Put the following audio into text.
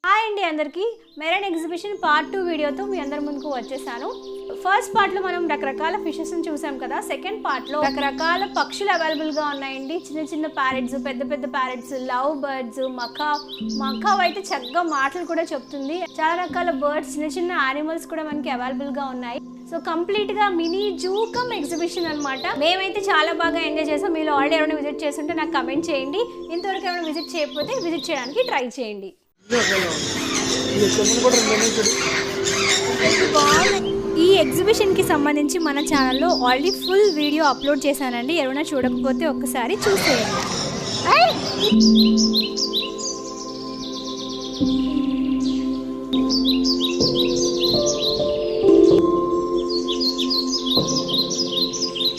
Hi అండి అందరికీ. Marine exhibition part 2 వీడియోతో మీ అందరి ముందుకు వచ్చేసాను. ఫస్ట్ పార్ట్లో మనం రకరకాల ఫిషెస్ని చూసాం కదా. సెకండ్ పార్ట్లో రకరకాల పక్షులు అవైలబుల్గా ఉన్నాయండి. చిన్న చిన్న ప్యారెట్స్, పెద్ద పెద్ద ప్యారెట్స్, లవ్ బర్డ్స్, మకావ్ అయితే చక్కగా మాటలు కూడా చెప్తుంది. చాలా రకాల బర్డ్స్, చిన్న చిన్న యానిమల్స్ కూడా మనకి అవైలబుల్గా ఉన్నాయి. సో కంప్లీట్గా మినీ జూ కమ్ ఎగ్జిబిషన్ అనమాట. మేమైతే చాలా బాగా ఎంజాయ్ చేసాం. మీరు ఆల్రెడీ ఎవరైనా విజిట్ చేస్తుంటే నాకు కమెంట్ చేయండి. ఇంతవరకు ఎవరైనా విజిట్ చేయకపోతే విజిట్ చేయడానికి ట్రై చేయండి. ఈ ఎగ్జిబిషన్కి సంబంధించి మన ఛానల్లో ఆల్రెడీ ఫుల్ వీడియో అప్లోడ్ చేశానండి. ఎవరైనా చూడకపోతే ఒక్కసారి చూసేయండి.